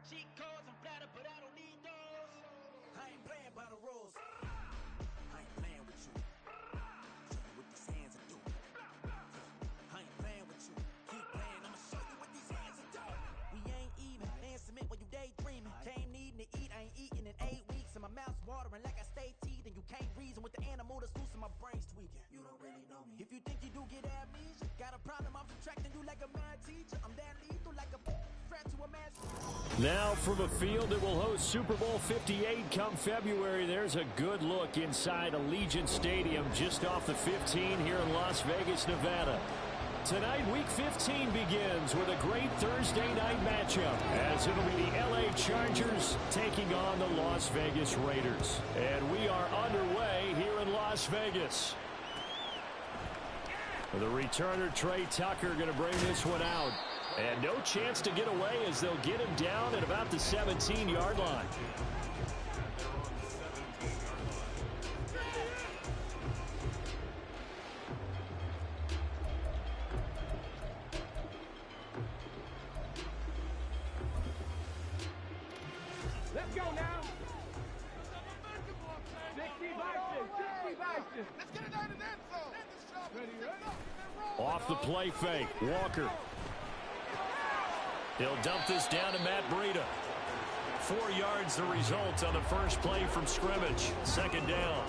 Cheat codes, I'm flattered, but I don't need those. I ain't playing by the rules. I ain't playing with you. Show you what these hands are doing. I ain't playing with you. Keep playing, I'ma show you what these hands are doing. We ain't even, man, submit when you daydreaming. Came needing to eat, I ain't eating in 8 weeks. And my mouth's watering like I stay teeth. And you can't reason with the animal that's loose and my brain's tweaking. You don't really know me. If you think you do get amnesia, got a problem, I'm subtracting you like a mad teacher. I'm that lethal like a threat to a man's. Now from a field that will host Super Bowl 58 come February, there's a good look inside Allegiant Stadium just off the 15 here in Las Vegas, Nevada. Tonight, Week 15 begins with a great Thursday night matchup as it'll be the LA Chargers taking on the Las Vegas Raiders. And we are underway here in Las Vegas. The returner, Trey Tucker, going to bring this one out. And no chance to get away as they'll get him down at about the 17-yard line. Let's go now. 60 by 60. Let's get it out of that zone. Ready? Off the play fake, Walker. He'll dump this down to Matt Breida. 4 yards the result on the first play from scrimmage. Second down.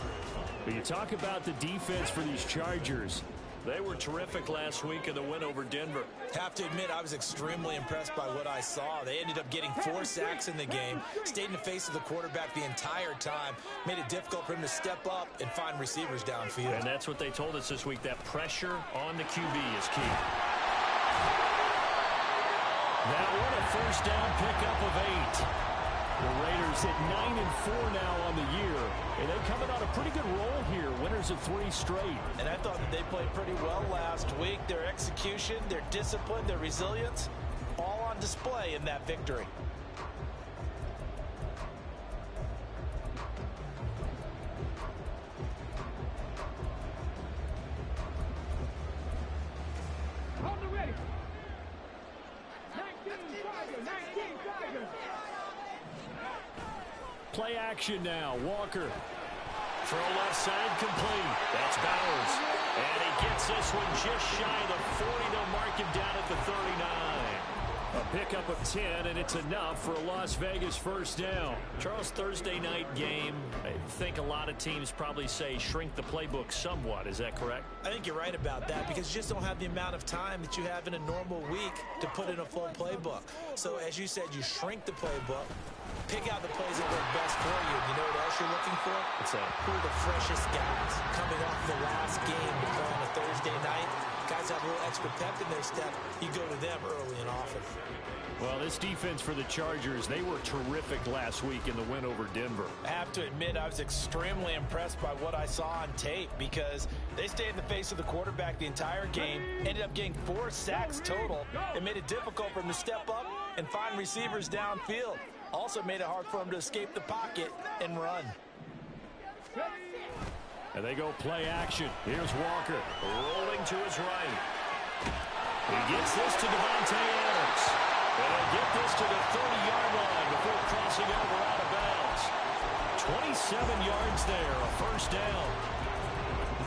But you talk about the defense for these Chargers. They were terrific last week in the win over Denver. Have to admit, I was extremely impressed by what I saw. They ended up getting 4 sacks in the game, stayed in the face of the quarterback the entire time, made it difficult for him to step up and find receivers downfield. And that's what they told us this week, that pressure on the QB is key. That one, a first down pickup of 8. The Raiders at 9-4 now on the year, and they coming on a pretty good roll here, winners of 3 straight. And I thought that they played pretty well last week. Their execution, their discipline, their resilience, all on display in that victory. Hold it ready. 19 Tigers. Play action now. Walker. Throw left side complete. That's Bowers. And he gets this one just shy of the 40. They'll mark him down at the 39. A pickup of 10, and it's enough for a Las Vegas first down. Charles, Thursday night game, I think a lot of teams probably say shrink the playbook somewhat. Is that correct? I think you're right about that because you just don't have the amount of time that you have in a normal week to put in a full playbook. So as you said, you shrink the playbook, pick out the plays that work best for you. You know what else you're looking for? What's that? Who are the freshest guys coming off the last game to play on a Thursday night? Guys have a little extra pep in their step. You go to them early and often. Well, this defense for the Chargers, they were terrific last week in the win over Denver. I have to admit, I was extremely impressed by what I saw on tape because they stayed in the face of the quarterback the entire game, ended up getting 4 sacks total, and made it difficult for him to step up and find receivers downfield. Also made it hard for him to escape the pocket and run. And they go play action. Here's Walker rolling to his right. He gets this to Davante Adams. And he'll get this to the 30-yard line before crossing over out of bounds. 27 yards there, a first down.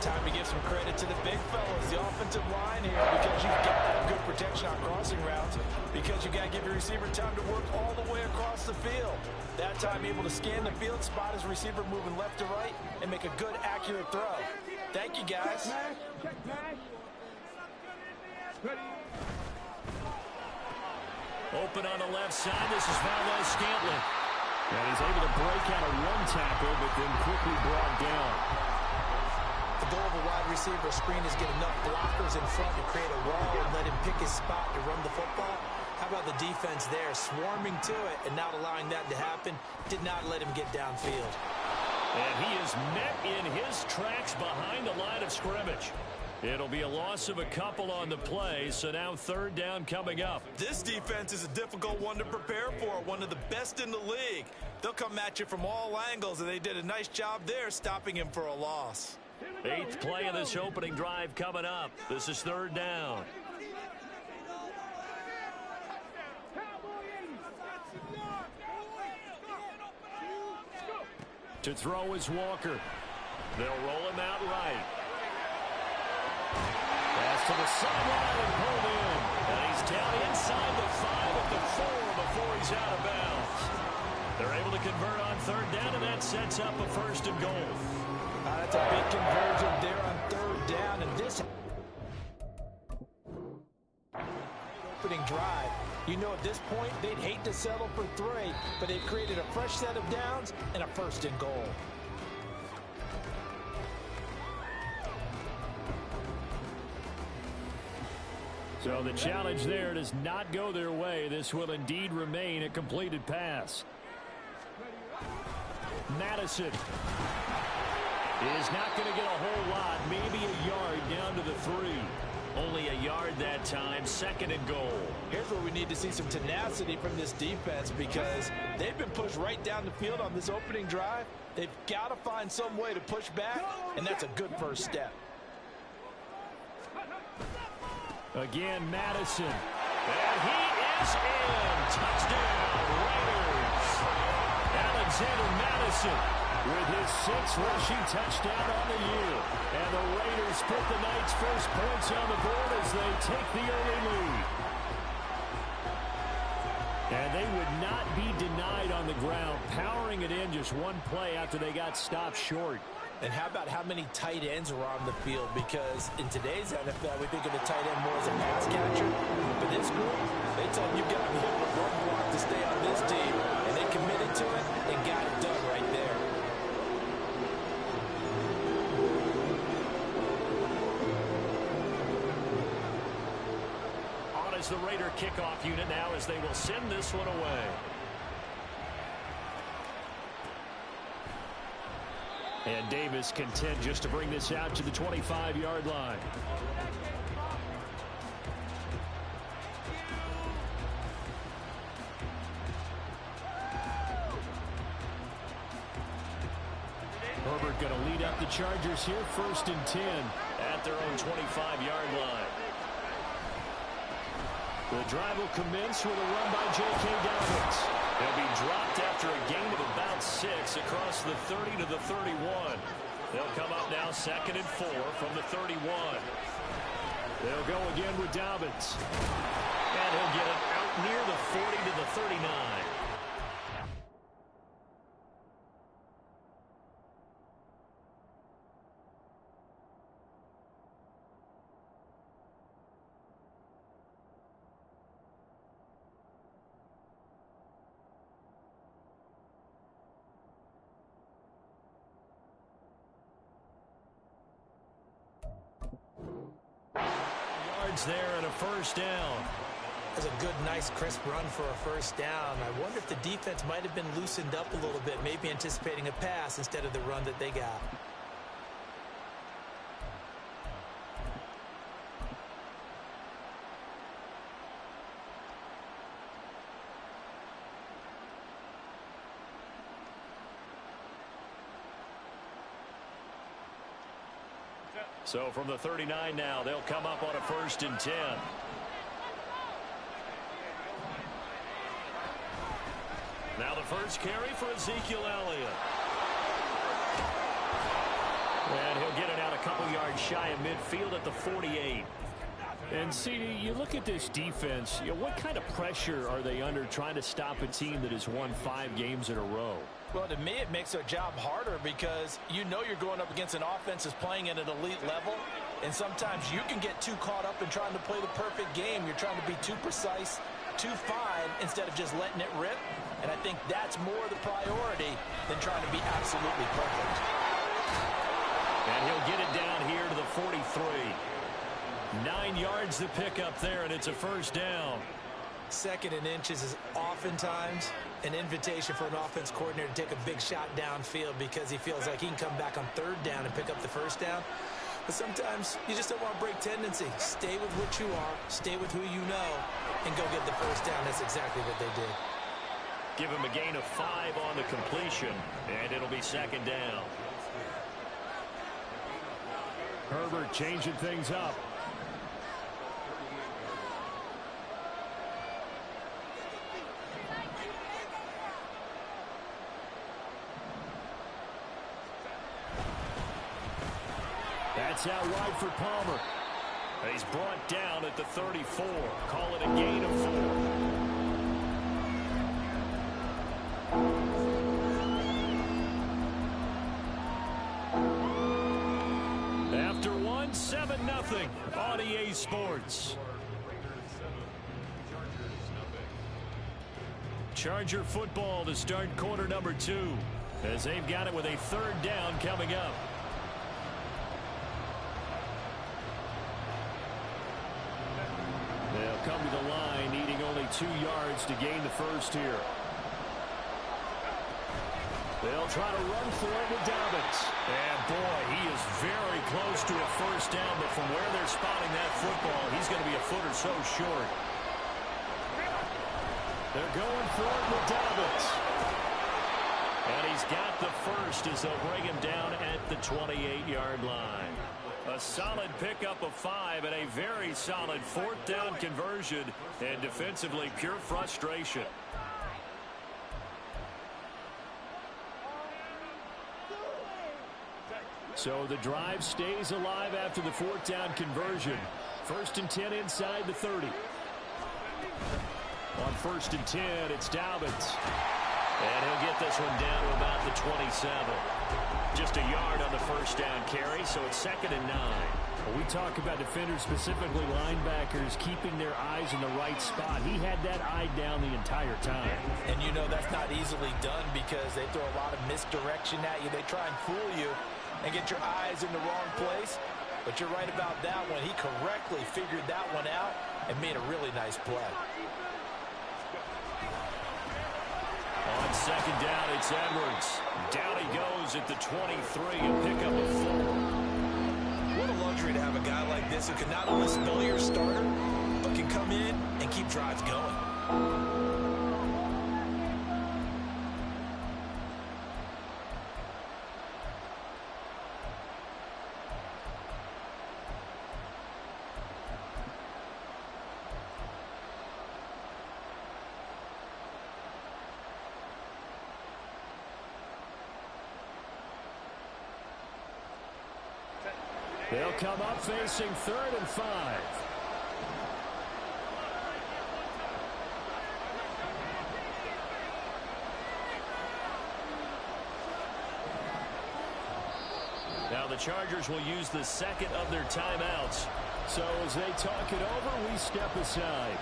Time to give some credit to the big fellas, the offensive line here, because you've got to have good protection on crossing routes, because you've got to give your receiver time to work all the way across the field. That time able to scan the field, spot his receiver moving left to right, and make a good, accurate throw. Thank you, guys. Open on the left side, this is Valdez Scantling. And he's able to break out of one tackle, but then quickly brought down. The goal of a wide receiver screen is get enough blockers in front to create a wall and let him pick his spot to run the football. How about the defense there, swarming to it and not allowing that to happen? Did not let him get downfield. And he is met in his tracks behind the line of scrimmage. It'll be a loss of a couple on the play, so now third down coming up. This defense is a difficult one to prepare for, one of the best in the league. They'll come at you from all angles, and they did a nice job there stopping him for a loss. 8th play of this opening drive coming up. This is third down. To throw is Walker. They'll roll him out right. Pass to the sideline and pulled in. And he's down inside the 5 at the 4 before he's out of bounds. They're able to convert on third down, and that sets up a first and goal. That's a big conversion there on third down, and this opening drive. You know, at this point, they'd hate to settle for 3, but they've created a fresh set of downs and a first and goal. So the challenge there does not go their way. This will indeed remain a completed pass. Madison is not going to get a whole lot, maybe a yard down to the 3. Only a yard that time, second and goal. Here's where we need to see some tenacity from this defense because they've been pushed right down the field on this opening drive. They've got to find some way to push back, and that's a good first step. Again, Madison. And he is in. Touchdown, Raiders. Alexander Madison with his 6th rushing touchdown on the year. And the Raiders put the night's first points on the board as they take the early lead. And they would not be denied on the ground, powering it in just one play after they got stopped short. And how about how many tight ends are on the field? Because in today's NFL, we think of the tight end more as a pass catcher. But this group, they tell you, you've got to be able to run block to stay on this team. And they committed to it and got it done right there. On is the Raider kickoff unit now as they will send this one away. And Davis content just to bring this out to the 25-yard line. Herbert going to lead up the Chargers here, 1st and 10 at their own 25-yard line. The drive will commence with a run by J.K. Dobbins. They'll be dropped after a gain of about 6 across the 30 to the 31. They'll come up now 2nd and 4 from the 31. They'll go again with Dobbins. And he'll get it out near the 40 to the 39. There and a first down. That's a good, nice, crisp run for a first down. I wonder if the defense might have been loosened up a little bit, maybe anticipating a pass instead of the run that they got. So from the 39 now, they'll come up on a 1st and 10. Now the first carry for Ezekiel Elliott. And he'll get it out a couple yards shy of midfield at the 48. And CD, you look at this defense, what kind of pressure are they under trying to stop a team that has won 5 games in a row? Well, to me, it makes their job harder because you know you're going up against an offense that's playing at an elite level, and sometimes you can get too caught up in trying to play the perfect game. You're trying to be too precise, too fine, instead of just letting it rip, and I think that's more the priority than trying to be absolutely perfect. And he'll get it down here to the 43. 9 yards to pick up there, and it's a first down. 2nd and inches is oftentimes an invitation for an offense coordinator to take a big shot downfield because he feels like he can come back on 3rd down and pick up the first down. But sometimes you just don't want to break tendency. Stay with what you are, stay with who you know, and go get the first down. That's exactly what they did. Give him a gain of 5 on the completion, and it'll be 2nd down. Herbert changing things up. It's out wide for Palmer. He's brought down at the 34. Call it a gain of 4. After 7-0 on EA Sports. Charger football to start quarter number 2 as they've got it with a 3rd down coming up. They'll come to the line needing only 2 yards to gain the first here. They'll try to run for it with Dobbins. And boy, he is very close to a first down, but from where they're spotting that football, he's going to be a foot or so short. They're going for it with Dobbins. And he's got the first as they'll bring him down at the 28-yard line. A solid pickup of 5 and a very solid 4th down conversion, and defensively pure frustration. So the drive stays alive after the 4th down conversion. 1st and 10 inside the 30. On 1st and 10, it's Dobbins. And he'll get this one down to about the 27. Just a yard on the first down carry, so it's 2nd and 9. When we talk about defenders, specifically linebackers, keeping their eyes in the right spot. He had that eye down the entire time. And you know that's not easily done because they throw a lot of misdirection at you. They try and fool you and get your eyes in the wrong place. But you're right about that one. He correctly figured that one out and made a really nice play. On 2nd down, it's Edwards. Down he goes at the 23, a pickup of 4. What a luxury to have a guy like this who can not only spell your starter, but can come in and keep drives going. They'll come up facing 3rd and 5. Now the Chargers will use the 2nd of their timeouts. So as they talk it over, we step aside.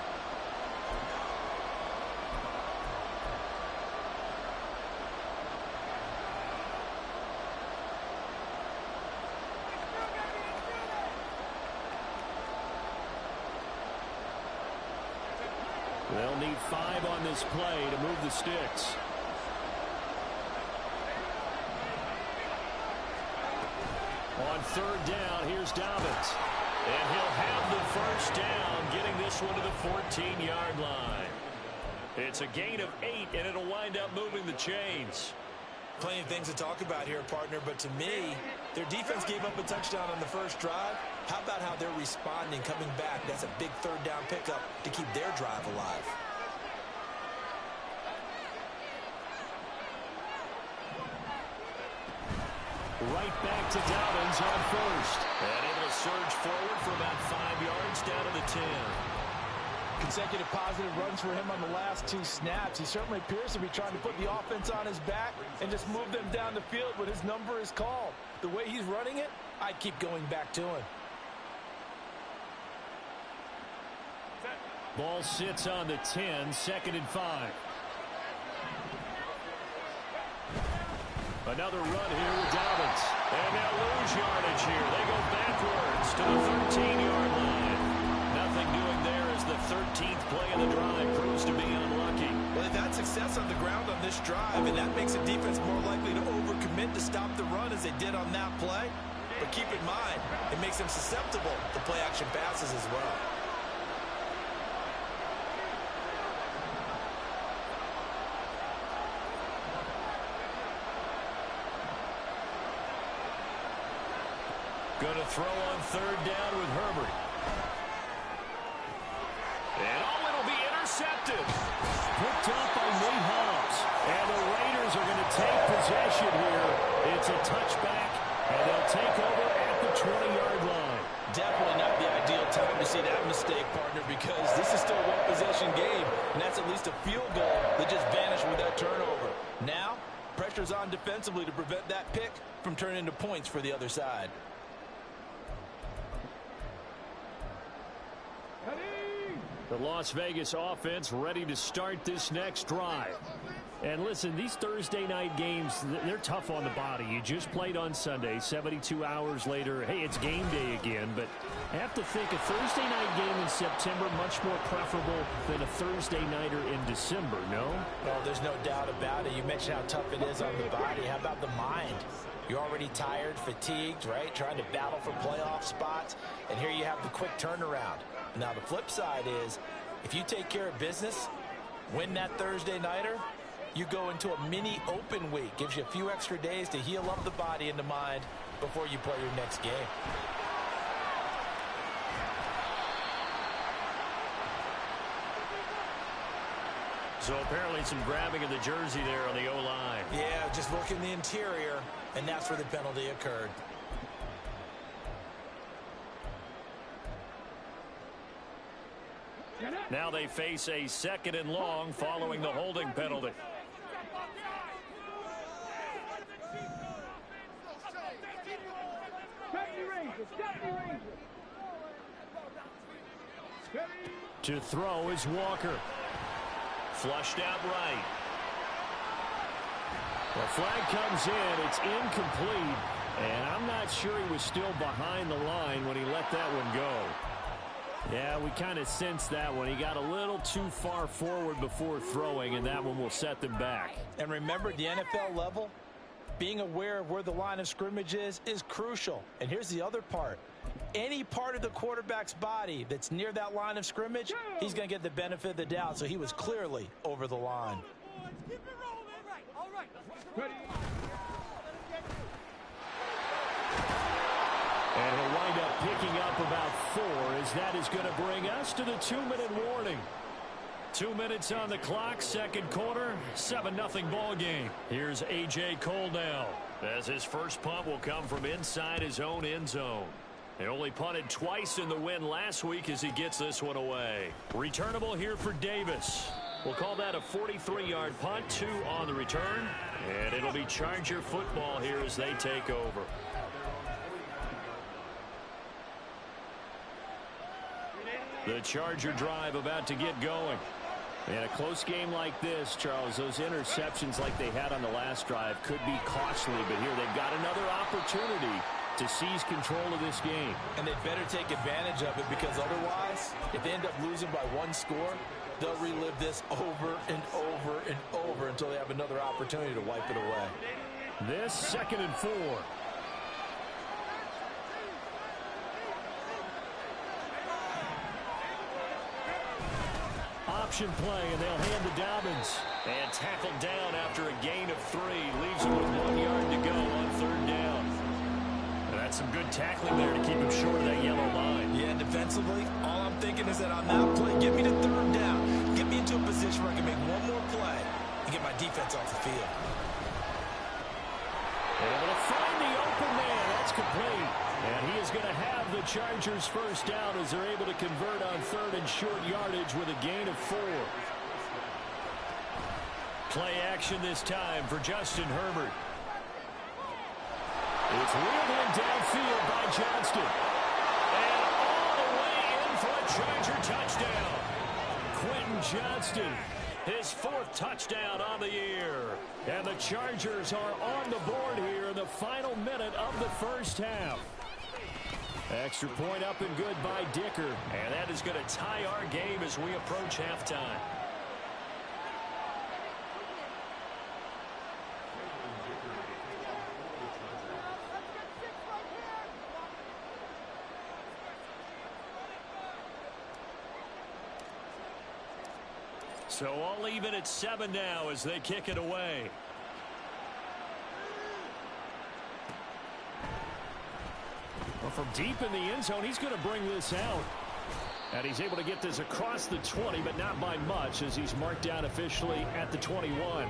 They'll need 5 on this play to move the sticks. On 3rd down, here's Dobbins. And he'll have the first down, getting this one to the 14-yard line. It's a gain of 8, and it'll wind up moving the chains. Plenty of things to talk about here, partner, but to me, their defense gave up a touchdown on the first drive. How about how they're responding, coming back? That's a big 3rd down pickup to keep their drive alive. Right back to Dobbins on 1st. And able to surge forward for about 5 yards down to the 10. Consecutive positive runs for him on the last 2 snaps. He certainly appears to be trying to put the offense on his back and just move them down the field when his number is called. The way he's running it, I keep going back to him. Ball sits on the 10, 2nd and 5. Another run here with Dobbins. And they'll lose yardage here. They go backwards to the 13-yard line. Nothing doing there as the 13th play of the drive proves to be unlucky. Well, they've had success on the ground on this drive, and that makes a defense more likely to overcommit to stop the run as they did on that play. But keep in mind, it makes them susceptible to play-action passes as well. Going to throw on 3rd down with Herbert. And it'll be intercepted. Picked up by Nate Hobbs. And the Raiders are going to take possession here. It's a touchback, and they'll take over at the 20-yard line. Definitely not the ideal time to see that mistake, partner, because this is still a one-possession game, and that's at least a field goal that just vanished with that turnover. Now, pressure's on defensively to prevent that pick from turning into points for the other side. The Las Vegas offense ready to start this next drive. And listen, these Thursday night games, they're tough on the body. You just played on Sunday, 72 hours later. Hey, it's game day again. But I have to think a Thursday night game in September much more preferable than a Thursday nighter in December, no? Well, there's no doubt about it. You mentioned how tough it is on the body. How about the mind? You're already tired, fatigued, right? Trying to battle for playoff spots. And here you have the quick turnaround. Now, the flip side is, if you take care of business, win that Thursday nighter, you go into a mini open week. Gives you a few extra days to heal up the body and the mind before you play your next game. So apparently some grabbing of the jersey there on the O-line. Yeah, just working the interior, and that's where the penalty occurred. Now they face a 2nd and long following the holding penalty. To throw is Walker. Flushed out right. The flag comes in. It's incomplete. And I'm not sure he was still behind the line when he let that one go. Yeah, we kind of sensed that one. He got a little too far forward before throwing, and that one will set them back. And remember, at the NFL level, being aware of where the line of scrimmage is crucial. And here's the other part. Any part of the quarterback's body that's near that line of scrimmage, he's going to get the benefit of the doubt. So he was clearly over the line. All right. Ready. And he'll wind up picking up about 4 as that is going to bring us to the 2-minute warning. 2 minutes on the clock, second quarter, 7-0 ball game. Here's A.J. Cole now, as his first punt will come from inside his own end zone. He only punted twice in the win last week as he gets this one away. Returnable here for Davis. We'll call that a 43-yard punt, 2 on the return. And it'll be Charger football here as they take over. The Charger drive about to get going. In a close game like this, Charles, those interceptions like they had on the last drive could be costly, but here they've got another opportunity to seize control of this game. And they better take advantage of it, because otherwise, if they end up losing by 1 score, they'll relive this over and over and over until they have another opportunity to wipe it away. This 2nd and 4. Option play, and they'll hand to Dobbins. And tackled down after a gain of 3. Leaves him with 1 yard to go on 3rd down. And that's some good tackling there to keep him short of that yellow line. Yeah, and defensively, all I'm thinking is that on that play, get me to 3rd down. Get me into a position where I can make one more play and get my defense off the field. And able to find the open man. That's complete. And he is going to have the Chargers first down as they're able to convert on 3rd and short yardage with a gain of 4. Play action this time for Justin Herbert. It's wheeled in downfield by Johnston. And all the way in for a Charger touchdown. Quentin Johnston, his 4th touchdown on the year. And the Chargers are on the board here in the final minute of the first half. Extra point up and good by Dicker. And that is going to tie our game as we approach halftime. So all even at 7 now as they kick it away. Well, from deep in the end zone, he's going to bring this out. And he's able to get this across the 20, but not by much, as he's marked down officially at the 21.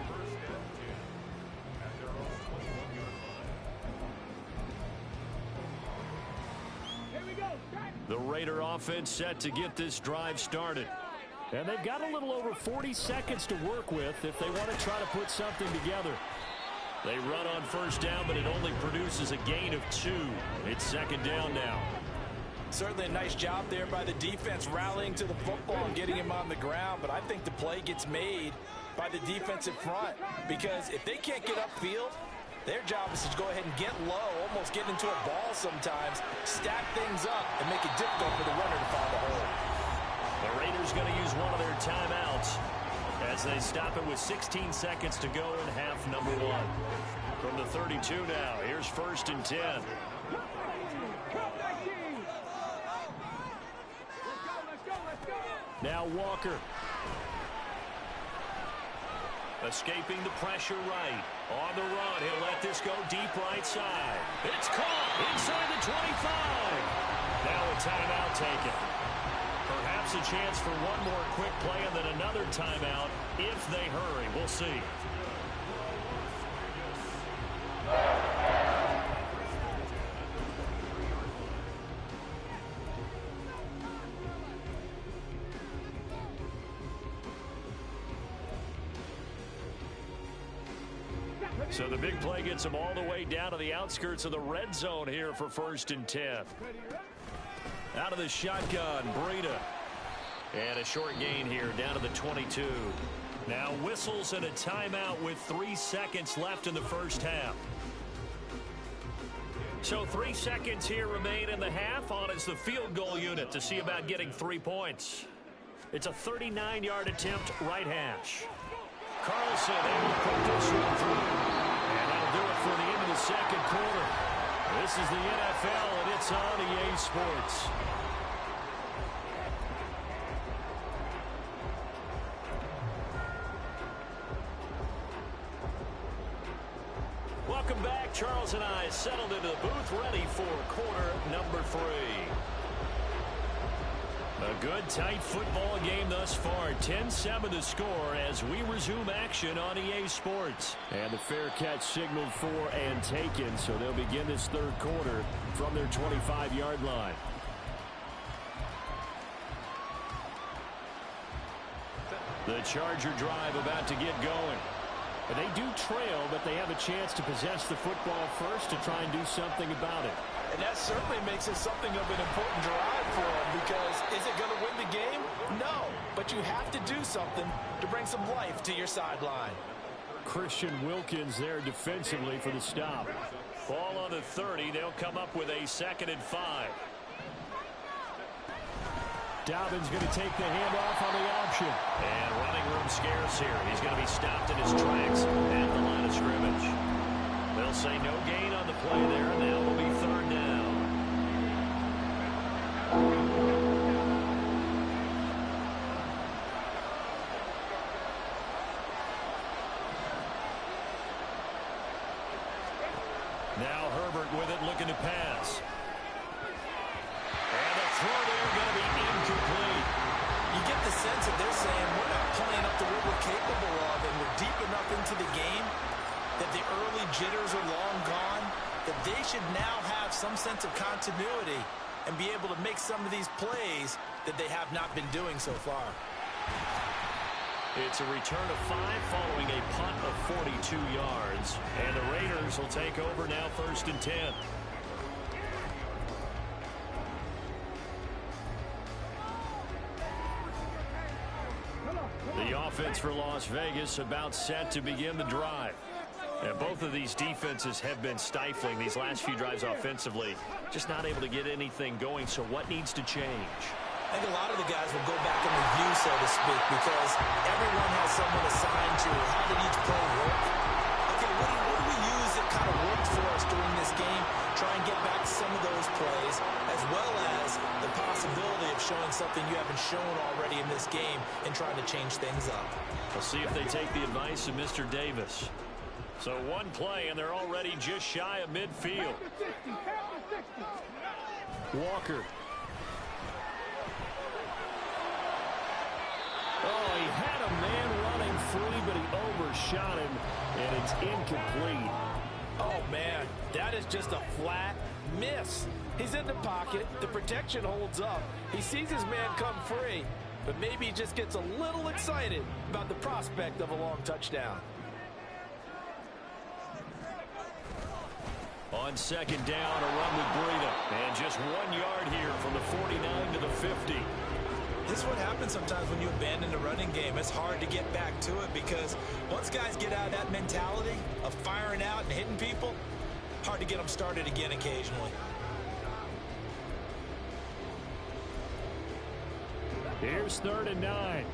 offense set to get this drive started. And they've got a little over 40 seconds to work with if they want to try to put something together. They run on first down, but it only produces a gain of 2. It's second down now. Certainly a nice job there by the defense rallying to the football and getting him on the ground, but I think the play gets made by the defensive front because if they can't get upfield, their job is to go ahead and get low, almost get into a ball sometimes, stack things up, and make it difficult for the runner to find the hole. The Raiders going to use one of their timeouts as they stop it with 16 seconds to go in half number 1. From the 32 now, here's first and 10. Now Walker. Escaping the pressure right. On the run, he'll let this go deep right side. It's caught inside the 25. Now a timeout taken. Perhaps a chance for one more quick play and then another timeout if they hurry. We'll see. So the big play gets them all the way down to the outskirts of the red zone here for first and 10. Out of the shotgun, Breida. And a short gain here down to the 22. Now whistles and a timeout with 3 seconds left in the first half. So 3 seconds here remain in the half. On is the field goal unit to see about getting 3 points. It's a 39-yard attempt, right hash. Carlson able to put this one through. And that'll do it for the end of the second quarter. This is the NFL, and it's on EA Sports. Welcome back. Charles and I settled into the booth, ready for quarter number 3. A good, tight football game thus far. 10-7 the score as we resume action on EA Sports. And the fair catch signaled for and taken, so they'll begin this third quarter from their 25-yard line. The Charger drive about to get going. And they do trail, but they have a chance to possess the football first to try and do something about it. And that certainly makes it something of an important drive for them because is it going to win the game? No, but you have to do something to bring some life to your sideline. Christian Wilkins there defensively for the stop. Ball on the 30. They'll come up with a 2nd and 5. Dobbins going to take the handoff on the option. And running room scarce here. He's going to be stopped in his tracks at the line of scrimmage. They'll say no gain on the play there. Now will be 3rd down. Now Herbert with it, looking to pass. And the throw there going to be incomplete. You get the sense that they're saying we're not playing up to what we're capable of, and we're deep enough into the game that the early jitters are long gone, that they should now have some sense of continuity and be able to make some of these plays that they have not been doing so far. It's a return of 5 following a punt of 42 yards. And the Raiders will take over now 1st and 10. The offense for Las Vegas about set to begin the drive. And both of these defenses have been stifling these last few drives offensively. Just not able to get anything going, so what needs to change? I think a lot of the guys will go back and review, so to speak, because everyone has someone assigned to how did each play work. Okay, what do we use that kind of worked for us during this game? Try and get back to some of those plays, as well as the possibility of showing something you haven't shown already in this game and trying to change things up. We'll see if they take the advice of Mr. Davis. So one play, and they're already just shy of midfield. Walker. Oh, he had a man running free, but he overshot him, and it's incomplete. Oh, Oh, man, that is just a flat miss. He's in the pocket. The protection holds up. He sees his man come free, but maybe he just gets a little excited about the prospect of a long touchdown. On second down, a run with Breida. And just 1 yard here from the 49 to the 50. This is what happens sometimes when you abandon the running game. It's hard to get back to it because once guys get out of that mentality of firing out and hitting people, hard to get them started again occasionally. Here's 3rd and 9.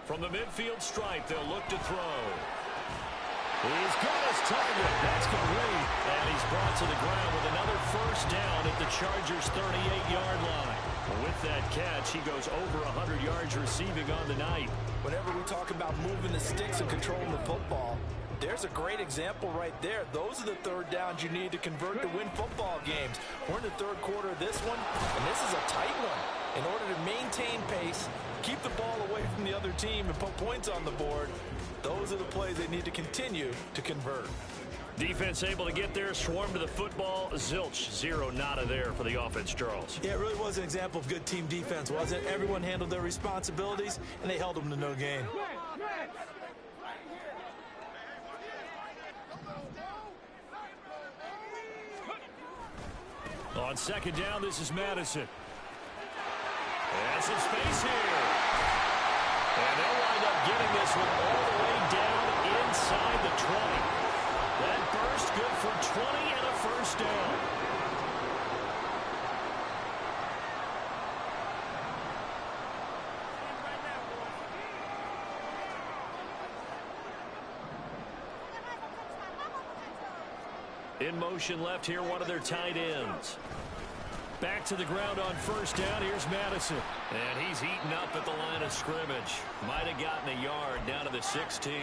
From the midfield stripe, they'll look to throw. He's got his target. That's complete. And he's brought to the ground with another first down at the Chargers' 38-yard line. With that catch, he goes over 100 yards receiving on the night. Whenever we talk about moving the sticks and controlling the football, there's a great example right there. Those are the third downs you need to convert to win football games. We're in the third quarter of this one, and this is a tight one. In order to maintain pace, keep the ball away from the other team, and put points on the board, those are the plays they need to continue to convert. Defense able to get there, swarm to the football. Zilch, zero, nada there for the offense, Charles. Yeah, it really was an example of good team defense, wasn't it? Everyone handled their responsibilities, and they held them to no gain. On second down, this is Madison. Has some space here. And they'll wind up getting this one all the way down inside the 20. That burst good for 20 and a first down. In motion left here, one of their tight ends. Back to the ground on first down. Here's Madison. And he's eaten up at the line of scrimmage. Might have gotten a yard down to the 16.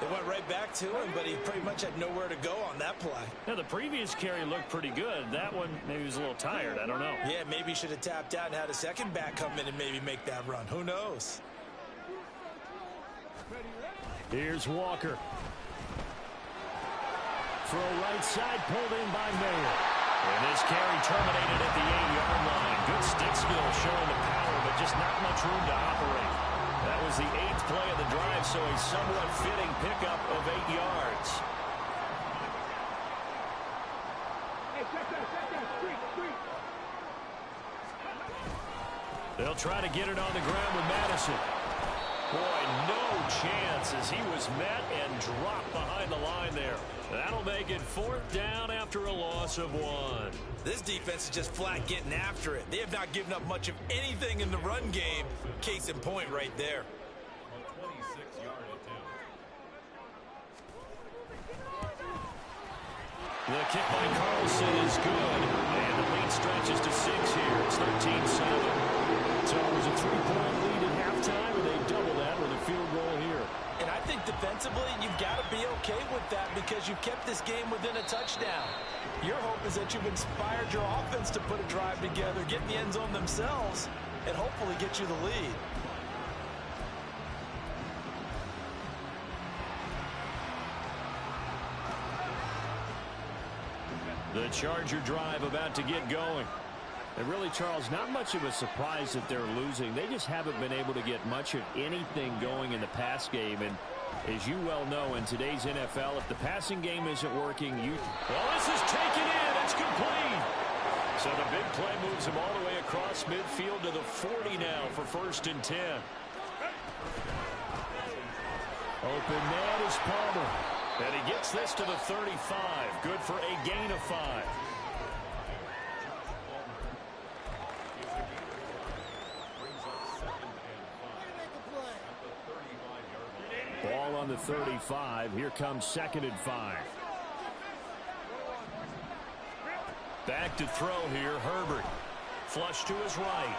They went right back to him, but he pretty much had nowhere to go on that play. Now, the previous carry looked pretty good. That one, maybe he was a little tired. I don't know. Yeah, maybe he should have tapped out and had a second back come in and maybe make that run. Who knows? Here's Walker. Throw right side, pulled in by Mayer. And this carry terminated at the 8-yard line. Good stick skill showing the power, but just not much room to operate. That was the 8th play of the drive, so a somewhat fitting pickup of 8 yards. They'll try to get it on the ground with Madison. Boy, no chance as he was met and dropped behind the line there. That'll make it 4th down after a loss of 1. This defense is just flat getting after it. They have not given up much of anything in the run game. Case in point right there. The kick by Carlson is good. And the lead stretches to 6 here. It's 13-7. So it was a 3-point lead at halftime, and they double that with a field goal here. And I think defensively, you've got to be okay with that because you've kept this game within a touchdown. Your hope is that you've inspired your offense to put a drive together, get in the end zone themselves, and hopefully get you the lead. The Charger drive about to get going. And really, Charles, not much of a surprise that they're losing. They just haven't been able to get much of anything going in the pass game. And as you well know, in today's NFL, if the passing game isn't working, well, this is taken in. It's complete. So the big play moves him all the way across midfield to the 40 now for 1st and 10. Open man is Palmer. And he gets this to the 35. Good for a gain of 5. Ball on the 35. Here comes 2nd and 5. Back to throw here, Herbert. Flush to his right.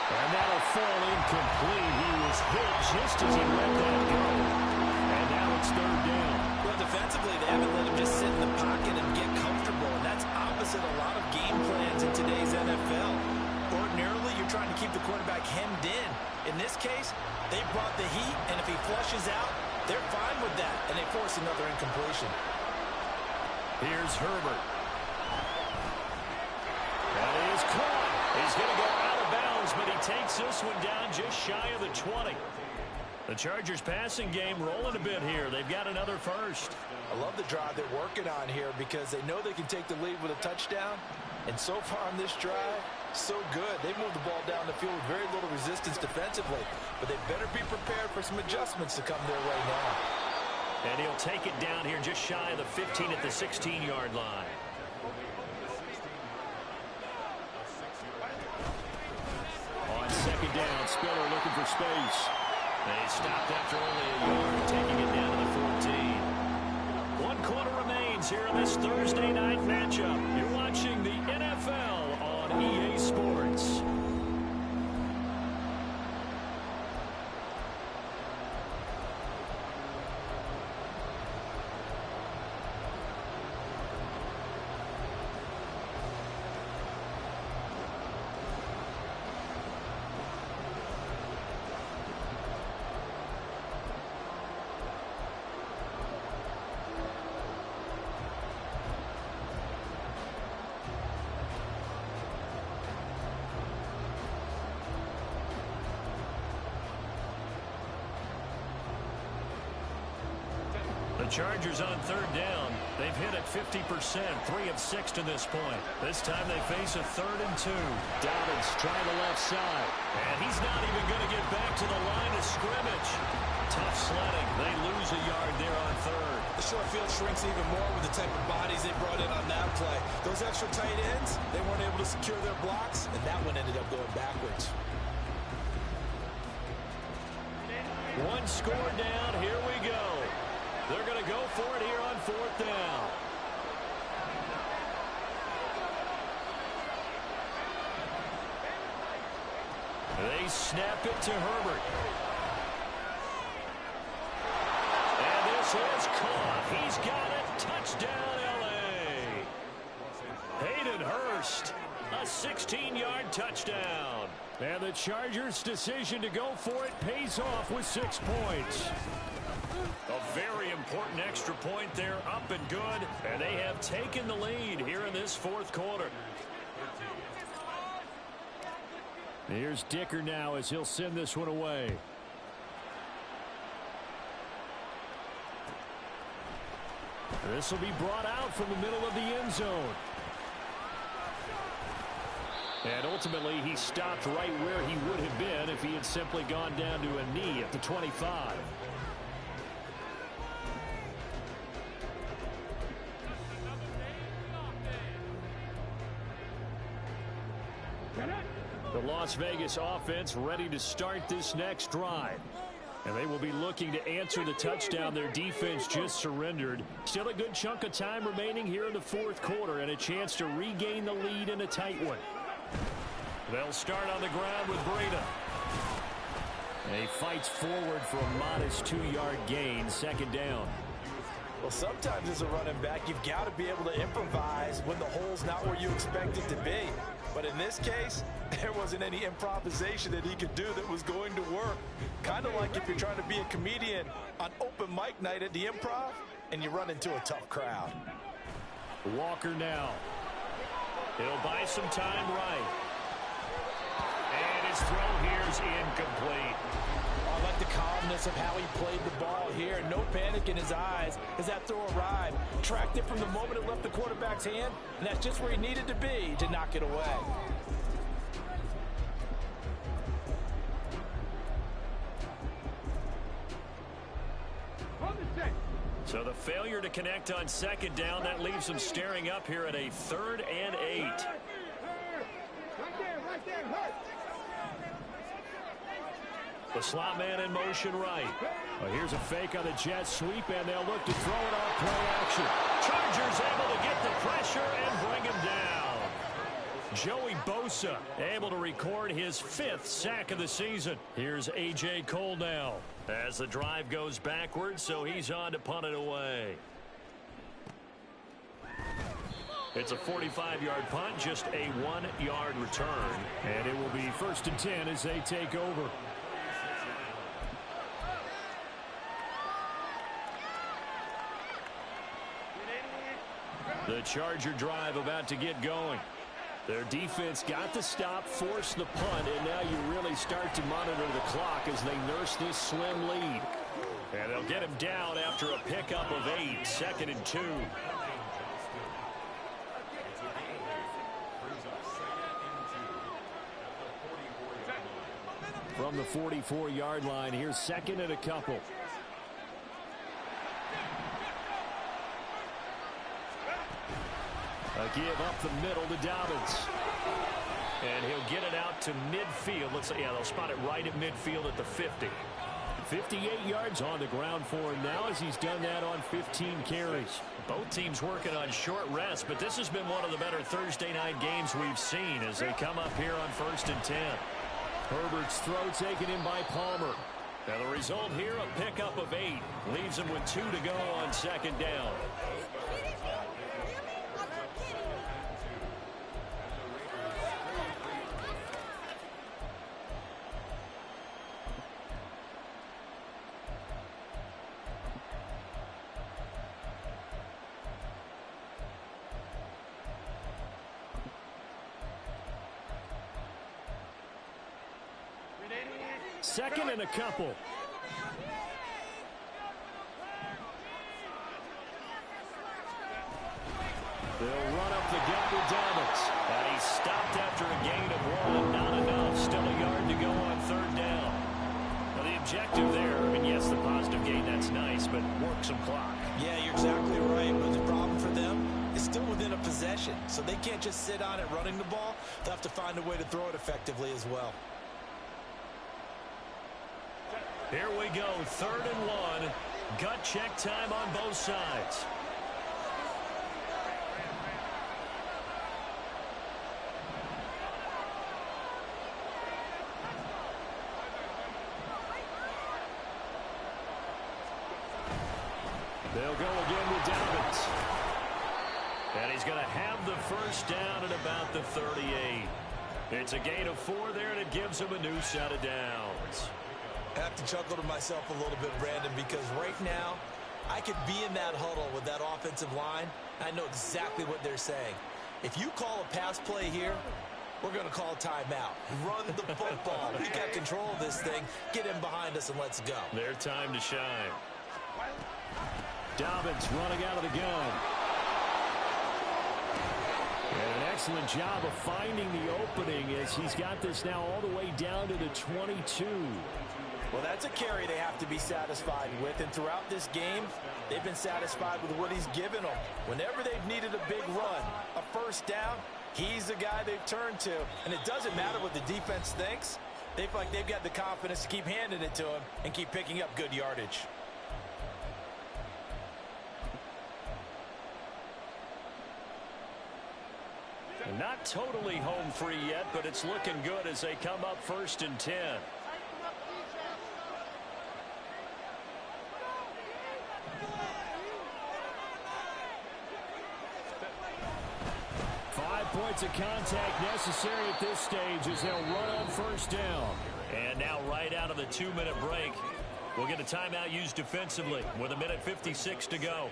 And that'll fall incomplete. He was hit just as he let that go. And now it's 3rd down. Well, defensively, they haven't let him just sit in the pocket and get comfortable. And that's opposite a lot of game plans in today's NFL. quarterback hemmed in. In this case, they brought the heat, and if he flushes out, they're fine with that, and they force another incompletion. Here's Herbert. That is caught. He's going to go out of bounds, but he takes this one down just shy of the 20. The Chargers passing game rolling a bit here. They've got another first. I love the drive they're working on here because they know they can take the lead with a touchdown. And so far on this drive, so good. They moved the ball down the field with very little resistance defensively. But they better be prepared for some adjustments to come their way now. And he'll take it down here just shy of the 15 at the 16-yard line. On second down, Spiller looking for space. They stopped after only a yard, taking it down to the 14. 1 quarter remains here in this Thursday night matchup. You're watching the NFL on EA Sports. The Chargers on third down. They've hit it 50%, 3 of 6 to this point. This time they face a 3rd and 2. Dobbins trying the left side. And he's not even going to get back to the line of scrimmage. Tough sledding. They lose a yard there on third. The short field shrinks even more with the type of bodies they brought in on that play. Those extra tight ends, they weren't able to secure their blocks, and that one ended up going backwards. One score down. Here we go. They're going to go for it here on 4th down. They snap it to Herbert. And this is caught. He's got it. Touchdown, L.A. Hayden Hurst, a 16-yard touchdown. And the Chargers' decision to go for it pays off with 6 points. A very important extra point there, up and good, and they have taken the lead here in this 4th quarter. Here's Dicker now as he'll send this one away. This will be brought out from the middle of the end zone. And ultimately, he stopped right where he would have been if he had simply gone down to a knee at the 25. The Las Vegas offense ready to start this next drive. And they will be looking to answer the touchdown their defense just surrendered. Still a good chunk of time remaining here in the 4th quarter and a chance to regain the lead in a tight one. They'll start on the ground with Breida. And he fights forward for a modest 2-yard gain, 2nd down. Well, sometimes as a running back, you've got to be able to improvise when the hole's not where you expect it to be. But in this case, there wasn't any improvisation that he could do that was going to work. Kind of like if you're trying to be a comedian on open mic night at the Improv and you run into a tough crowd. Walker now. He'll buy some time right. And his throw here's incomplete. I like the calmness of how he played the ball here. No panic in his eyes as that throw arrived. Tracked it from the moment it left the quarterback's hand, and that's just where he needed to be to knock it away. So the failure to connect on 2nd down, that leaves them staring up here at a 3rd and 8. Right there, hurt. The slot man in motion right. Well, here's a fake on the jet sweep, and they'll look to throw it off play action. Chargers able to get the pressure and bring him down. Joey Bosa able to record his 5th sack of the season. Here's A.J. Cole now as the drive goes backwards, so he's on to punt it away. It's a 45-yard punt, just a 1-yard return. And it will be 1st and 10 as they take over. The Charger drive about to get going. Their defense got the stop, forced the punt, and now you really start to monitor the clock as they nurse this slim lead. And they'll get him down after a pickup of 8, 2nd and 2. From the 44-yard line, here's 2nd and a couple. A give up the middle to Dobbins. And he'll get it out to midfield. Let's say, yeah, they'll spot it right at midfield at the 50. 58 yards on the ground for him now as he's done that on 15 carries. Both teams working on short rest, but this has been one of the better Thursday night games we've seen as they come up here on 1st and 10. Herbert's throw taken in by Palmer. Now the result here, a pickup of 8. Leaves him with 2 to go on 2nd down. Second and a couple. They'll run up the gut with Dobbins. And he's stopped after a gain of 1. Not enough. Still a yard to go on 3rd down. Now the objective there, I mean, yes, the positive gain, that's nice, but work some clock. Yeah, you're exactly right. But the problem for them is still within a possession. So they can't just sit on it running the ball. They'll have to find a way to throw it effectively as well. Here we go, 3rd and 1. Gut check time on both sides. They'll go again with Dobbins. And he's going to have the 1st down at about the 38. It's a gain of 4 there, and it gives him a new set of downs. I have to chuckle to myself a little bit, Brandon, because right now I could be in that huddle with that offensive line. I know exactly what they're saying. If you call a pass play here, we're going to call a timeout. Run the football. We got control of this thing. Get in behind us and let's go. Their time to shine. Dobbins running out of the gun. And an excellent job of finding the opening as he's got this now all the way down to the 22. Well, that's a carry they have to be satisfied with, and throughout this game, they've been satisfied with what he's given them. Whenever they've needed a big run, a 1st down, he's the guy they've turned to. And it doesn't matter what the defense thinks. They feel like they've got the confidence to keep handing it to him and keep picking up good yardage. Not totally home free yet, but it's looking good as they come up 1st and 10. 5 points of contact necessary at this stage as they'll run on 1st down. And now right out of the 2-minute break, we'll get a timeout used defensively with 1:56 to go.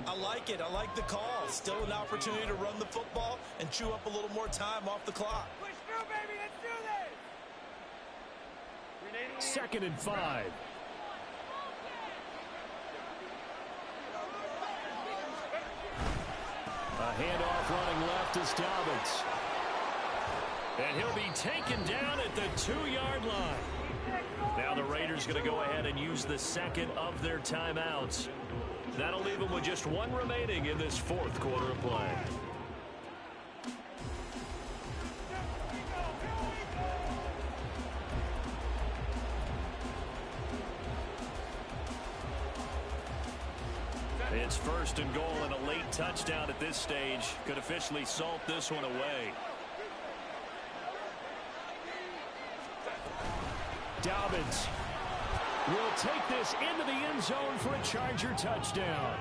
I like it. I like the call. Still an opportunity to run the football and chew up a little more time off the clock. Push through, baby. Let's do this. 2nd and 5. A handoff running left is Dobbins. And he'll be taken down at the 2-yard line. Now the Raiders going to go ahead and use the 2nd of their timeouts. That'll leave them with just 1 remaining in this 4th quarter of play. It's 1st and goal, and a late touchdown at this stage could officially salt this one away. Dobbins will take this into the end zone for a Charger touchdown.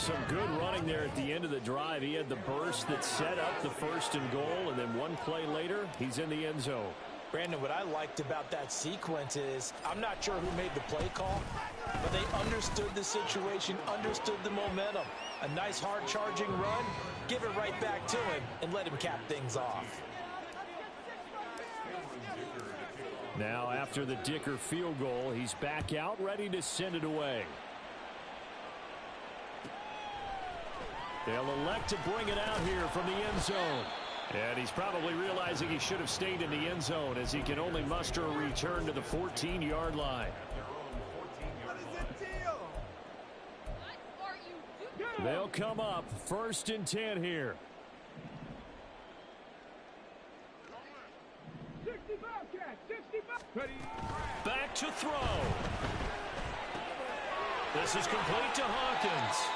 Some good running there at the end of the drive. He had the burst that set up the 1st and goal, and then one play later, he's in the end zone. Brandon, what I liked about that sequence is I'm not sure who made the play call, but they understood the situation, understood the momentum. A nice hard charging run, give it right back to him, and let him cap things off. Now after the Dicker field goal, he's back out ready to send it away. They'll elect to bring it out here from the end zone. And he's probably realizing he should have stayed in the end zone as he can only muster a return to the 14-yard line. They'll come up 1st and 10 here. 65 catch, 65. Back to throw. This is complete to Hawkins.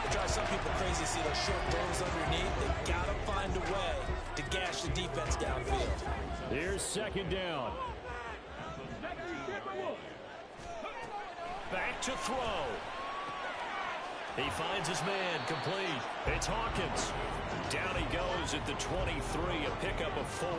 It drives some people crazy to see those short throws underneath. They've got to find a way to gash the defense downfield. Here's 2nd down. Back to throw. He finds his man, complete. It's Hawkins. Down he goes at the 23, a pickup of 4.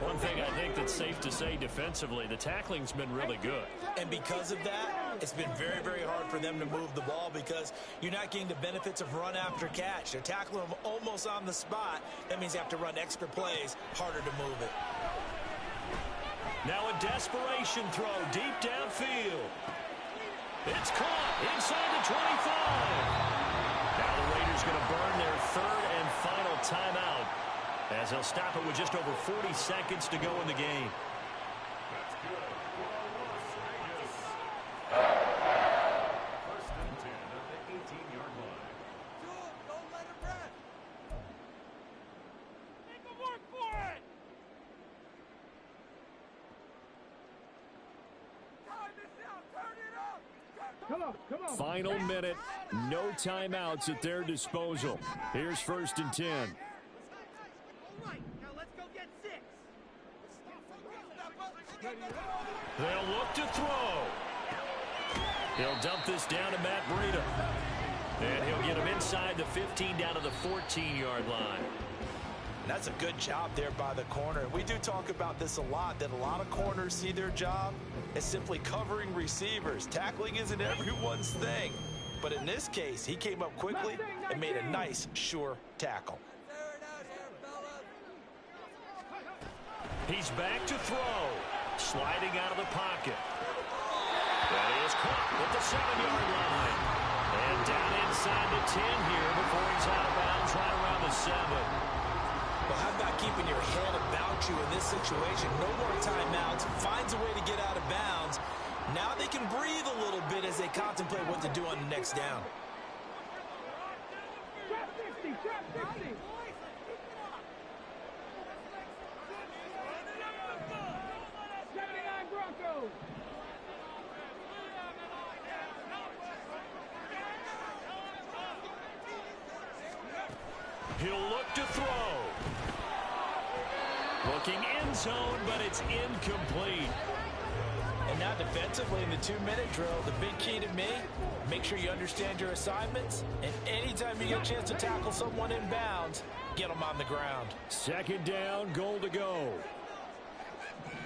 One thing I think that's safe to say defensively, the tackling's been really good. And because of that, it's been very, very hard for them to move the ball because you're not getting the benefits of run after catch. They're tackling them almost on the spot. That means you have to run extra plays, harder to move it. Now a desperation throw deep downfield. It's caught inside the 25. Now the Raiders going to burn their 3rd and final timeout as they'll stop it with just over 40 seconds to go in the game. Final minute, no timeouts at their disposal. Here's 1st and 10. All right, now let's go get 6. They'll look to throw. He'll dump this down to Matt Breida. And he'll get him inside the 15 down to the 14-yard line. That's a good job there by the corner. We do talk about this a lot, that a lot of corners see their job as simply covering receivers. Tackling isn't everyone's thing. But in this case, he came up quickly and made a nice, sure tackle. He's back to throw. Sliding out of the pocket. That is caught at the 7-yard line. And down inside the 10 here before he's out of bounds right around the 7. Well, how about keeping your head about you in this situation? No more timeouts. Finds a way to get out of bounds. Now they can breathe a little bit as they contemplate what to do on the next down. Trap 50, trap 50. Broncos. He'll look to throw. Looking end zone, but it's incomplete. And now defensively in the 2-minute drill, the big key to me, make sure you understand your assignments, and anytime you get a chance to tackle someone in bounds, get them on the ground. 2nd down, goal to go.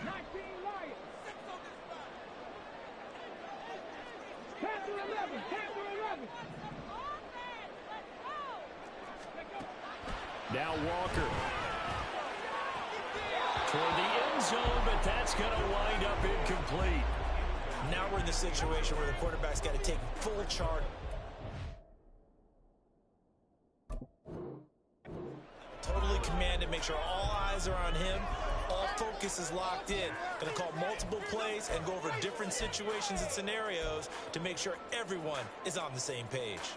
19 Lions. Panther 11, Panther 11. Now Walker. Toward the end zone, but that's going to wind up incomplete. Now we're in the situation where the quarterback's got to take full charge. Totally commanded, make sure all eyes are on him. All focus is locked in. Going to call multiple plays and go over different situations and scenarios to make sure everyone is on the same page.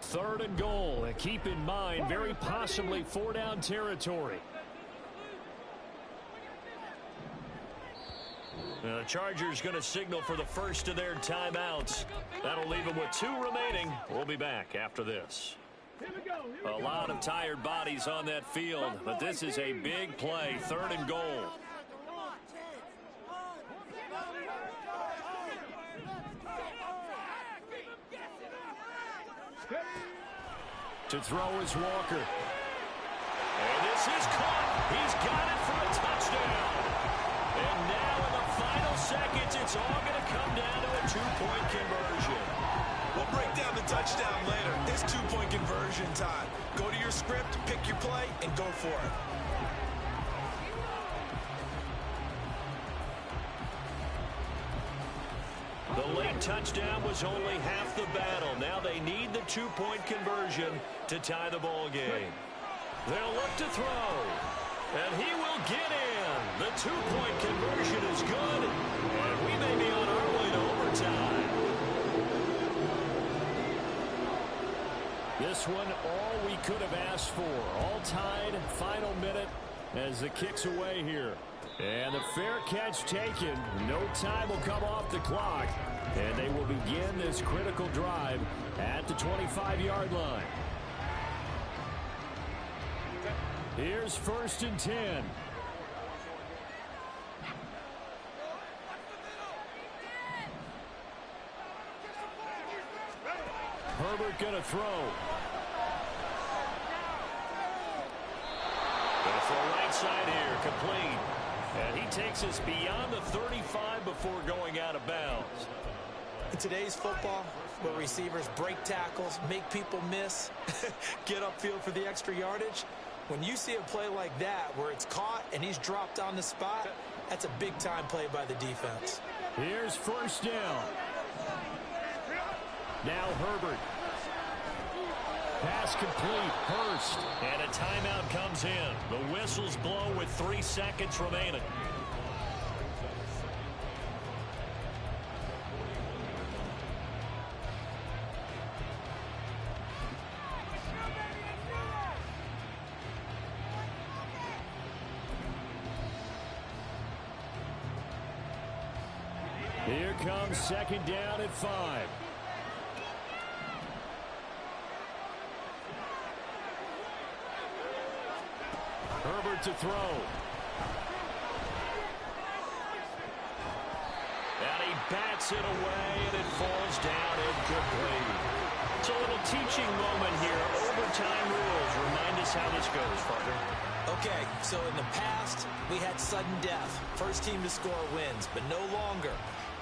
3rd and goal, and keep in mind, very possibly 4-down territory. The Chargers going to signal for the first of their timeouts. That'll leave them with 2 remaining. We'll be back after this. A lot of tired bodies on that field, but this is a big play, 3rd and goal. To throw is Walker. And this is caught. He's got it for a touchdown. And now in the final seconds, it's all going to come down to a two-point conversion. We'll break down the touchdown later. It's two-point conversion time. Go to your script, pick your play, and go for it. The late touchdown was only half the battle. Now they need the two-point conversion to tie the ball game. They'll look to throw. And he will get in. The two-point conversion is good. And we may be on our way to overtime. This one, all we could have asked for. All tied, final minute as the kick's away here. And the fair catch taken. No time will come off the clock. And they will begin this critical drive at the 25-yard line. Here's 1st and 10. Herbert going to throw. Going to throw right side here, complete. And he takes us beyond the 35 before going out of bounds. In today's football, where receivers break tackles, make people miss, get upfield for the extra yardage, when you see a play like that where it's caught and he's dropped on the spot, that's a big-time play by the defense. Here's 1st down. Now Herbert. Pass complete. Hurst. And a timeout comes in. The whistles blow with 3 seconds remaining. Here comes 2nd down at 5. Herbert to throw. And he bats it away, and it falls down incomplete. It's a little teaching moment here. Overtime rules. Remind us how this goes, partner. Okay, so in the past, we had sudden death. First team to score wins, but no longer.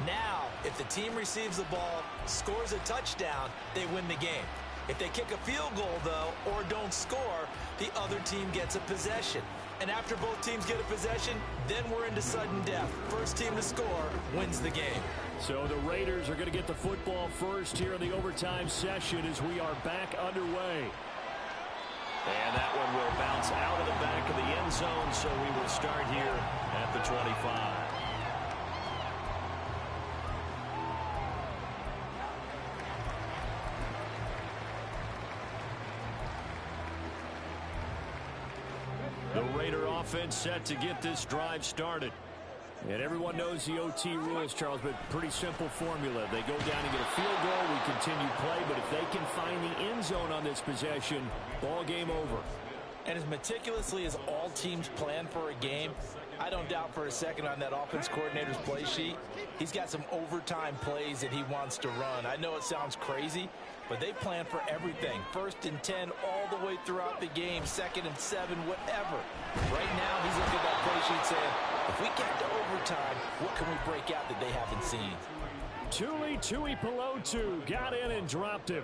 Now, if the team receives the ball, scores a touchdown, they win the game. If they kick a field goal, though, or don't score, the other team gets a possession. And after both teams get a possession, then we're into sudden death. First team to score wins the game. So the Raiders are going to get the football first here in the overtime session as we are back underway. And that one will bounce out of the back of the end zone, so we will start here at the 25. The Raider offense set to get this drive started. And everyone knows the OT rules, Charles, but pretty simple formula. They go down and get a field goal, we continue play, but if they can find the end zone on this possession, ball game over. And as meticulously as all teams plan for a game, I don't doubt for a second on that offense coordinator's play sheet, he's got some overtime plays that he wants to run. I know it sounds crazy, but they plan for everything. 1st and 10 all the way throughout the game, 2nd and 7, whatever. Right now, he's looking at that play sheet saying, if we get to overtime, what can we break out that they haven't seen? Tuipulotu got in and dropped him.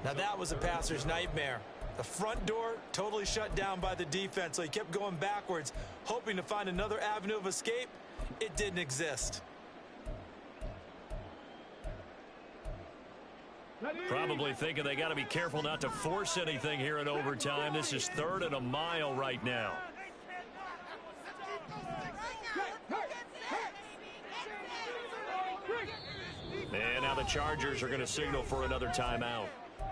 Now that was a passer's nightmare. The front door totally shut down by the defense, so he kept going backwards, hoping to find another avenue of escape. It didn't exist. Probably thinking they got to be careful not to force anything here in overtime. This is 3rd and a mile right now. And now the Chargers are going to signal for another timeout.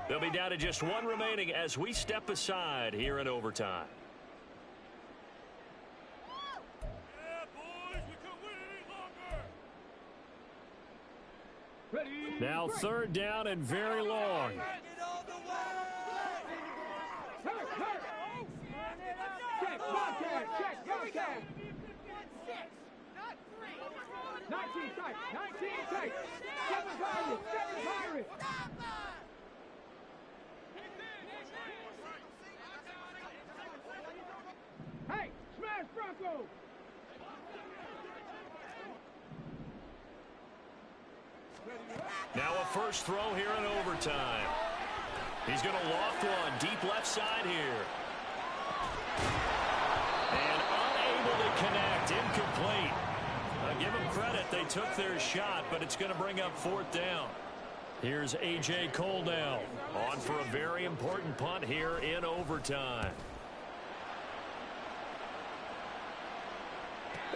They'll be down to just 1 remaining as we step aside here in overtime. Now 3rd down and very long. Check. 19 tight. 19 tight. 7 Pirates. Now a first throw here in overtime. He's going to loft one deep left side here. And unable to connect. Incomplete. I give them credit. They took their shot, but it's going to bring up 4th down. Here's A.J. Cole now. On for a very important punt here in overtime.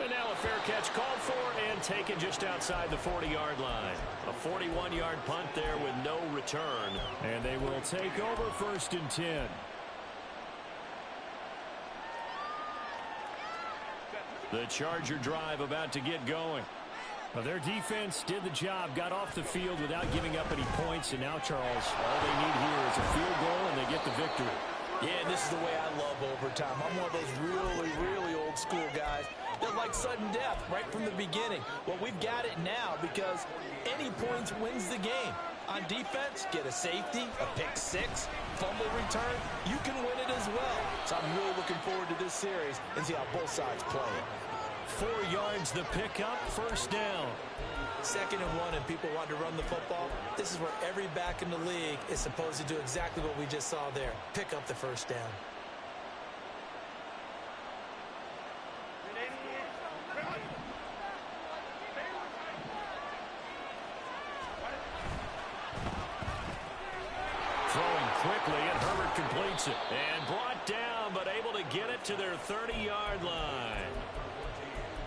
And now a fair catch called for and taken just outside the 40-yard line. A 41-yard punt there with no return. And they will take over 1st and 10. The Charger drive about to get going. Well, their defense did the job, got off the field without giving up any points. And now, Charles, all they need here is a field goal and they get the victory. Yeah, and this is the way I love overtime. I'm one of those really, really old school guys that like sudden death right from the beginning. Well, we've got it now because any points wins the game. On defense, get a safety, a pick six, fumble return, you can win it as well. So I'm really looking forward to this series and see how both sides play it. 4 yards the pickup, 1st down. 2nd and 1 and people want to run the football. This is where every back in the league is supposed to do exactly what we just saw there. Pick up the 1st down. Throwing quickly and Herbert completes it. And brought down but able to get it to their 30-yard line.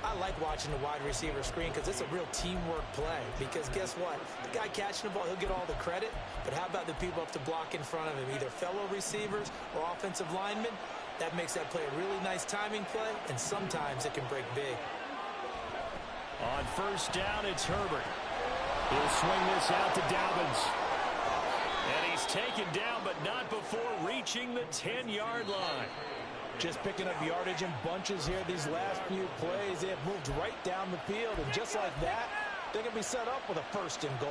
I like watching the wide receiver screen because it's a real teamwork play. Because guess what? The guy catching the ball, he'll get all the credit. But how about the people up to block in front of him? Either fellow receivers or offensive linemen. That makes that play a really nice timing play. And sometimes it can break big. On 1st down, it's Herbert. He'll swing this out to Dobbins. And he's taken down, but not before reaching the 10-yard line. Just picking up yardage in bunches here these last few plays. They have moved right down the field, and just like that, they're going to be set up with a 1st and goal.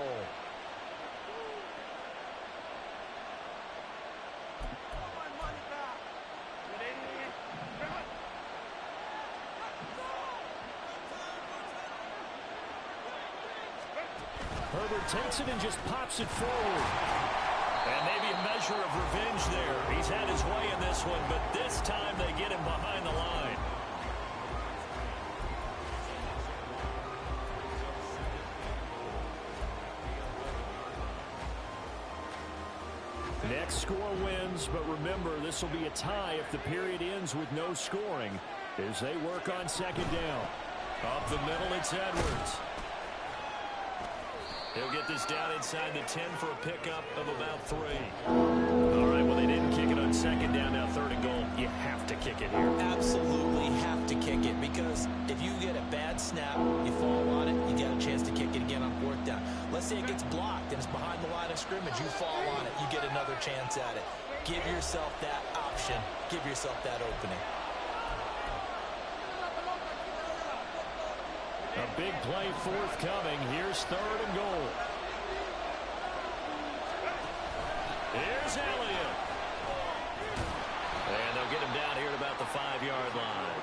Herbert takes it and just pops it forward. And maybe a measure of revenge there. He's had his way in this one, but this time they get him behind the line. Next score wins, but remember, this will be a tie if the period ends with no scoring as they work on 2nd down. Up the middle, it's Edwards. He'll get this down inside the 10 for a pickup of about 3. All right, well, they didn't kick it on 2nd down, now 3rd and goal. You have to kick it here. Absolutely have to kick it because if you get a bad snap, you fall on it, you get a chance to kick it again on 4th down. Let's say it gets blocked and it's behind the line of scrimmage. You fall on it, you get another chance at it. Give yourself that option. Give yourself that opening. A big play forthcoming. Here's 3rd and goal. Here's Elliott. And they'll get him down here at about the 5-yard line.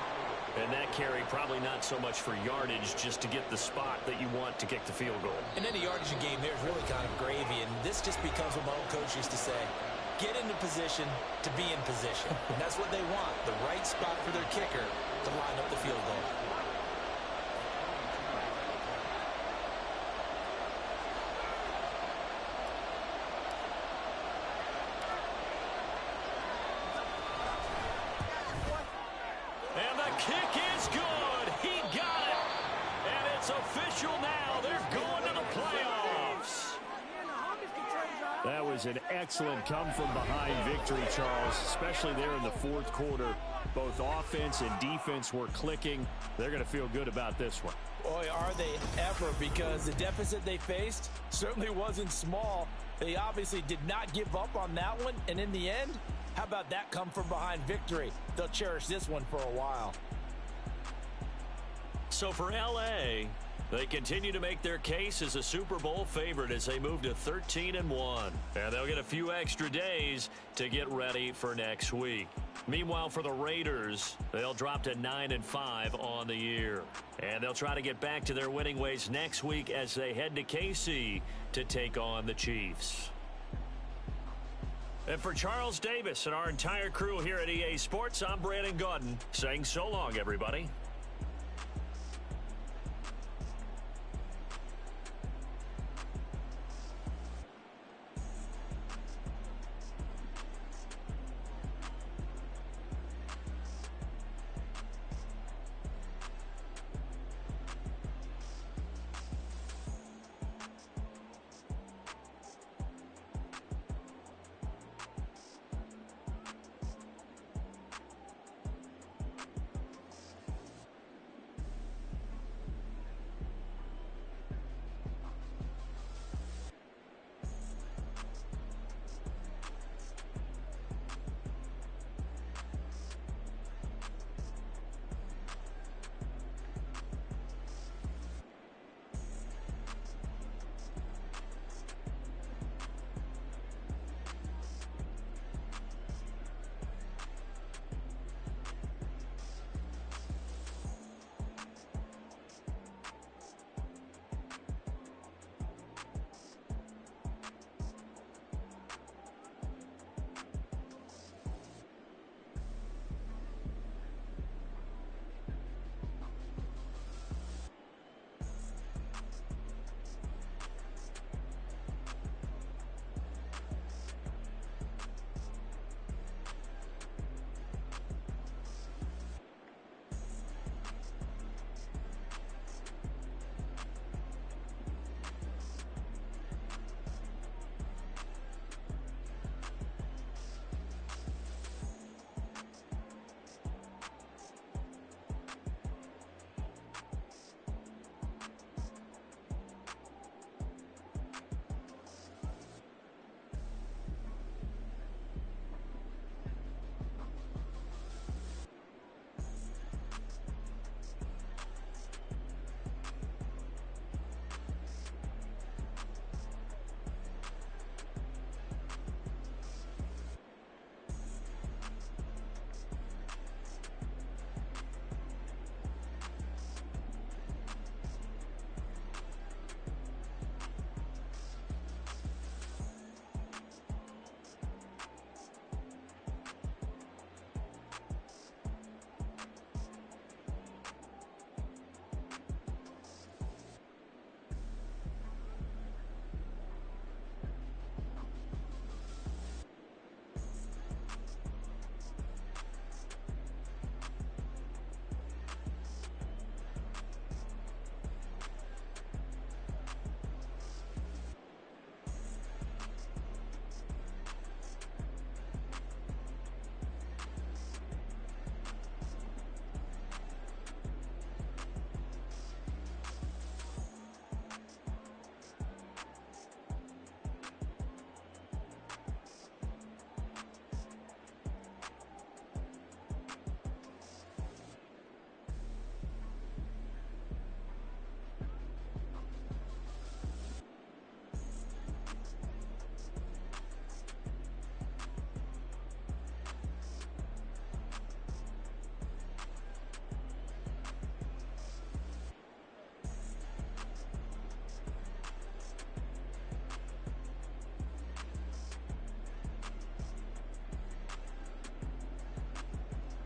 And that carry probably not so much for yardage, just to get the spot that you want to kick the field goal. And any yardage in game there is really kind of gravy. And this just becomes what my old coach used to say. Get into position to be in position. And that's what they want. The right spot for their kicker to line up the field goal. And the kick is good. He got it. And it's official now. They're going to the playoffs. That was an excellent come-from-behind victory, Charles, especially there in the 4th quarter. Both offense and defense were clicking. They're going to feel good about this one. Boy, are they ever, because the deficit they faced certainly wasn't small. They obviously did not give up on that one, and in the end, how about that come-from-behind victory? They'll cherish this one for a while. So for L.A., They continue to make their case as a Super Bowl favorite as they move to 13-1. And they'll get a few extra days to get ready for next week. Meanwhile, for the Raiders, they'll drop to 9-5 on the year. And they'll try to get back to their winning ways next week as they head to KC to take on the Chiefs. And for Charles Davis and our entire crew here at EA Sports, I'm Brandon Gaudin saying so long, everybody.